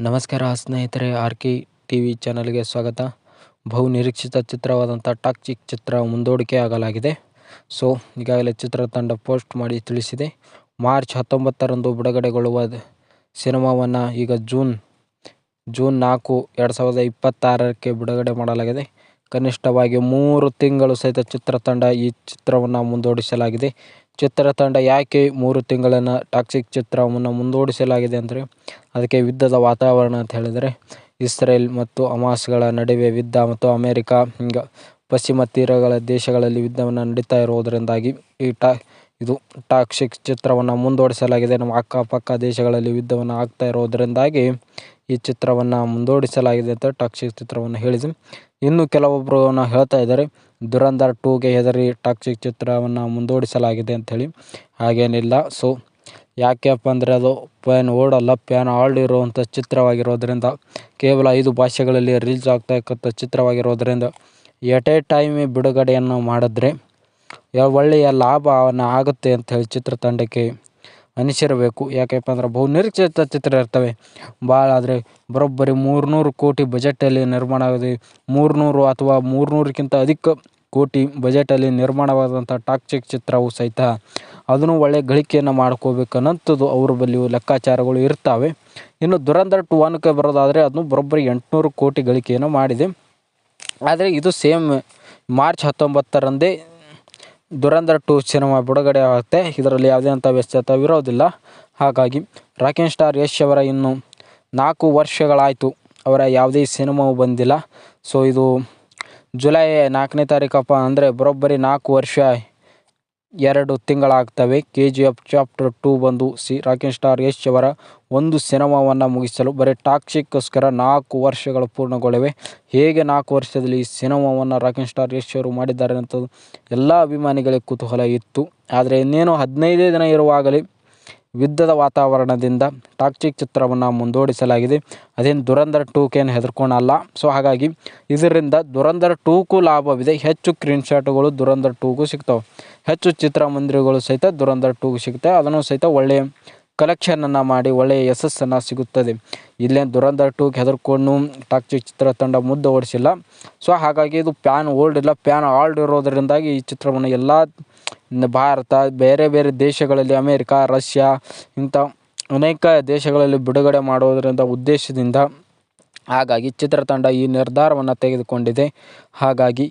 ನಮಸ್ಕಾರ ಸ್ನೇಹಿತರೆ, R K TV ಚಾನಲ್ಗೆ ಸ್ವಾಗತ. ಬಹು ನಿರೀಕ್ಷಿತ ಚಿತ್ರವಾದಂಥ ಟಾಕ್ಸಿಕ್ ಚಿತ್ರ ಮುಂದೂಡಿಕೆ ಆಗಲಾಗಿದೆ. ಸೊ ಈಗಾಗಲೇ ಚಿತ್ರತಂಡ ಪೋಸ್ಟ್ ಮಾಡಿ ತಿಳಿಸಿದೆ. ಮಾರ್ಚ್ 19ರಂದು ಬಿಡುಗಡೆಗೊಳ್ಳುವ ಸಿನಿಮಾವನ್ನು ಈಗ ಜೂನ್ 4, 2026ಕ್ಕೆ ಬಿಡುಗಡೆ ಮಾಡಲಾಗಿದೆ. ಕನಿಷ್ಠವಾಗಿ 3 ತಿಂಗಳು ಸಹಿತ ಚಿತ್ರತಂಡ ಈ ಚಿತ್ರವನ್ನು ಮುಂದೂಡಿಸಲಾಗಿದೆ. ಚಿತ್ರತಂಡ ಯಾಕೆ 3 ತಿಂಗಳನ್ನು ಟಾಕ್ಸಿಕ್ ಚಿತ್ರವನ್ನು ಮುಂದೂಡಿಸಲಾಗಿದೆ ಅಂದರೆ, ಅದಕ್ಕೆ ಯುದ್ಧದ ವಾತಾವರಣ ಅಂತ ಹೇಳಿದರೆ, ಇಸ್ರೇಲ್ ಮತ್ತು ಹಮಾಸ್ಗಳ ನಡುವೆ ಯುದ್ಧ ಮತ್ತು ಅಮೆರಿಕ ಪಶ್ಚಿಮ ತೀರಗಳ ದೇಶಗಳಲ್ಲಿ ಯುದ್ಧವನ್ನು ನಡೀತಾ ಇರುವುದರಿಂದಾಗಿ ಇದು ಟಾಕ್ಸಿಕ್ ಚಿತ್ರವನ್ನು ಮುಂದೂಡಿಸಲಾಗಿದೆ. ನಮ್ಮ ಅಕ್ಕಪಕ್ಕ ದೇಶಗಳಲ್ಲಿ ಯುದ್ಧವನ್ನು ಆಗ್ತಾ ಇರೋದರಿಂದಾಗಿ ಈ ಚಿತ್ರವನ್ನು ಮುಂದೂಡಿಸಲಾಗಿದೆ ಅಂತ ಟಾಕ್ಸಿಕ್ ಚಿತ್ರವನ್ನು ಹೇಳಿದೆ. ಇನ್ನು ಕೆಲವೊಬ್ಬರು ಹೇಳ್ತಾ ಇದ್ದಾರೆ, ದುರಂಧರ್ 2ಗೆ ಹೆದರಿ ಟಾಕ್ಸಿಕ್ ಚಿತ್ರವನ್ನು ಮುಂದೂಡಿಸಲಾಗಿದೆ ಅಂಥೇಳಿ. ಹಾಗೇನಿಲ್ಲ. ಸೊ ಯಾಕೆಪ್ಪ ಅಂದರೆ, ಅದು ಪ್ಯಾನ್ ಓಡಲ್ಲ, ಪ್ಯಾನ್ ಆಲ್ಡ್ ಇರುವಂಥ ಚಿತ್ರವಾಗಿರೋದ್ರಿಂದ, ಕೇವಲ 5 ಭಾಷೆಗಳಲ್ಲಿ ರಿಲೀಸ್ ಆಗ್ತಕ್ಕಂಥ ಚಿತ್ರವಾಗಿರೋದ್ರಿಂದ ಎಟ್ ಎ ಟೈಮ್ ಬಿಡುಗಡೆಯನ್ನು ಮಾಡಿದ್ರೆ ಒಳ್ಳೆಯ ಲಾಭವನ್ನು ಆಗುತ್ತೆ ಅಂಥೇಳಿ ಚಿತ್ರತಂಡಕ್ಕೆ ಅನಿಸಿರಬೇಕು. ಯಾಕೆಪ್ಪ ಅಂದ್ರೆ ಬಹು ನಿರೀಕ್ಷಿತ ಚಿತ್ರ ಇರ್ತವೆ. ಭಾಳ ಆದರೆ ಬರೋಬ್ಬರಿ 300 ಕೋಟಿ ಬಜೆಟಲ್ಲಿ ನಿರ್ಮಾಣ ಆಗಿದೆ. 300 ಅಥವಾ 300ಕ್ಕಿಂತ ಅಧಿಕ ಕೋಟಿ ಬಜೆಟಲ್ಲಿ ನಿರ್ಮಾಣವಾದಂಥ ಟಾಕ್ಸಿಕ್ ಚಿತ್ರವು ಸಹಿತ ಅದನ್ನು ಒಳ್ಳೆಯ ಗಳಿಕೆಯನ್ನು ಮಾಡ್ಕೋಬೇಕನ್ನಂಥದ್ದು ಅವ್ರ ಬಳಿಯೂ ಲೆಕ್ಕಾಚಾರಗಳು ಇರ್ತವೆ. ಇನ್ನು ದುರಂಧರ್ 1ಕ್ಕೆ ಬರೋದಾದರೆ ಅದನ್ನು ಬರೋಬ್ಬರಿ 800 ಕೋಟಿ ಗಳಿಕೆಯನ್ನು ಮಾಡಿದೆ. ಆದರೆ ಇದು ಸೇಮ್ ಮಾರ್ಚ್ 19ರಂದೇ ದುರಂಧರ್ 2 ಸಿನಿಮಾ ಬಿಡುಗಡೆ ಆಗುತ್ತೆ. ಇದರಲ್ಲಿ ಯಾವುದೇ ಅಂಥ ವ್ಯತ್ಯಾಸವಿರೋದಿಲ್ಲ. ಹಾಗಾಗಿ ರಾಕಿಂಗ್ ಸ್ಟಾರ್ ಯಶ್ ಅವರ ಇನ್ನು 4 ವರ್ಷಗಳಾಯಿತು ಅವರ ಯಾವುದೇ ಸಿನಿಮಾವು ಬಂದಿಲ್ಲ. ಸೊ ಇದು ಜುಲೈ 4ನೇ ತಾರೀಕಪ್ಪ ಅಂದರೆ ಬರೋಬ್ಬರಿ 4 ವರ್ಷ 2 ತಿಂಗಳಾಗ್ತವೆ. KGF ಚಾಪ್ಟರ್ 2 ಬಂದು ರಾಕಿಂಗ್ ಸ್ಟಾರ್ ಯಶ್ ಅವರ ಒಂದು ಸಿನಿಮಾವನ್ನು ಮುಗಿಸಲು ಬರೀ ಟಾಕ್ಸಿಕ್ಗೋಸ್ಕರ 4 ವರ್ಷಗಳು ಪೂರ್ಣಗೊಳ್ಳಿವೆ. ಹೇಗೆ 4 ವರ್ಷದಲ್ಲಿ ಈ ಸಿನಿಮಾವನ್ನು ರಾಕಿಂಗ್ ಸ್ಟಾರ್ ಯಶ್ ಅವರು ಮಾಡಿದ್ದಾರೆ ಅಂತ ಎಲ್ಲ ಅಭಿಮಾನಿಗಳಿಗೆ ಕುತೂಹಲ ಇತ್ತು. ಆದರೆ ಇನ್ನೇನು 15 ದಿನ ಇರುವಾಗಲೇ ಯುದ್ಧದ ವಾತಾವರಣದಿಂದ ಟಾಕ್ಸಿಕ್ ಚಿತ್ರವನ್ನು ಮುಂದೂಡಿಸಲಾಗಿದೆ. ಅದೇನು ದುರಂಧರ್ 2ಕ್ಕೇನು ಹೆದರ್ಕೊಳಲ್ಲ. ಸೊ ಹಾಗಾಗಿ ಇದರಿಂದ ದುರಂಧರ್ 2ಕ್ಕೂ ಲಾಭವಿದೆ. ಹೆಚ್ಚು ಸ್ಕ್ರೀನ್ಶಾಟ್ಗಳು ದುರಂಧರ್ 2ಗೂ ಸಿಗ್ತವೆ. ಹೆಚ್ಚು ಚಿತ್ರಮಂದಿರಗಳು ಸಹಿತ ದುರಂಧರ್ 2ಗೂ ಸಿಗ್ತವೆ. ಅದನ್ನು ಸಹಿತ ಒಳ್ಳೆಯ ಕಲೆಕ್ಷನನ್ನು ಮಾಡಿ ಒಳ್ಳೆಯ ಯಶಸ್ಸನ್ನು ಸಿಗುತ್ತದೆ. ಇಲ್ಲೇ ದುರಂಧರ್ 2ಕ್ಕೆ ಹೆದರ್ಕೊಂಡು ಟಾಕ್ಸಿಕ್ ಚಿತ್ರತಂಡ ಮುದ್ದೆ ಓಡಿಸಿಲ್ಲ. ಸೊ ಹಾಗಾಗಿ ಇದು ಪ್ಯಾನ್ ಓಲ್ಡ್ ಇಲ್ಲ, ಪ್ಯಾನ್ ಆಲ್ಡ್ ಇರೋದರಿಂದಾಗಿ ಈ ಚಿತ್ರವನ್ನು ಎಲ್ಲ ಭಾರತ, ಬೇರೆ ಬೇರೆ ದೇಶಗಳಲ್ಲಿ, ಅಮೇರಿಕಾ, ರಷ್ಯಾ ಇಂಥ ಅನೇಕ ದೇಶಗಳಲ್ಲಿ ಬಿಡುಗಡೆ ಮಾಡೋದರಿಂದ ಉದ್ದೇಶದಿಂದ ಹಾಗಾಗಿ ಚಿತ್ರತಂಡ ಈ ನಿರ್ಧಾರವನ್ನು ತೆಗೆದುಕೊಂಡಿದೆ. ಹಾಗಾಗಿ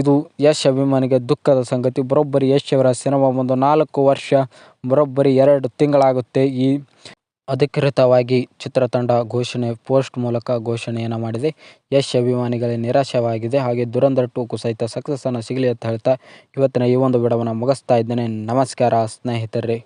ಇದು ಯಶ್ ಅಭಿಮಾನಿಗೆ ದುಃಖದ ಸಂಗತಿ. ಬರೋಬ್ಬರಿ ಯಶ್ ಅವರ ಸಿನಿಮಾ ಬಂದು 4 ವರ್ಷ ಬರೋಬ್ಬರಿ 2 ತಿಂಗಳಾಗುತ್ತೆ. ಈ ಅಧಿಕೃತವಾಗಿ ಚಿತ್ರತಂಡ ಪೋಸ್ಟ್ ಮೂಲಕ ಘೋಷಣೆಯನ್ನು ಮಾಡಿದೆ. ಯಶ್ ಅಭಿಮಾನಿಗಳಿಗೆ ನಿರಾಶವಾಗಿದೆ. ಹಾಗೆ ದುರಂಧರ್ 2ಕ್ಕೂ ಸಹಿತ ಸಕ್ಸಸ್ಸನ್ನು ಸಿಗಲಿ ಅಂತ ಹೇಳ್ತಾ ಇವತ್ತಿನ ಈ ಒಂದು ವಿಡಿಯೋವನ್ನು ಮುಗಿಸ್ತಾ ಇದ್ದೇನೆ. ನಮಸ್ಕಾರ ಸ್ನೇಹಿತರೆ.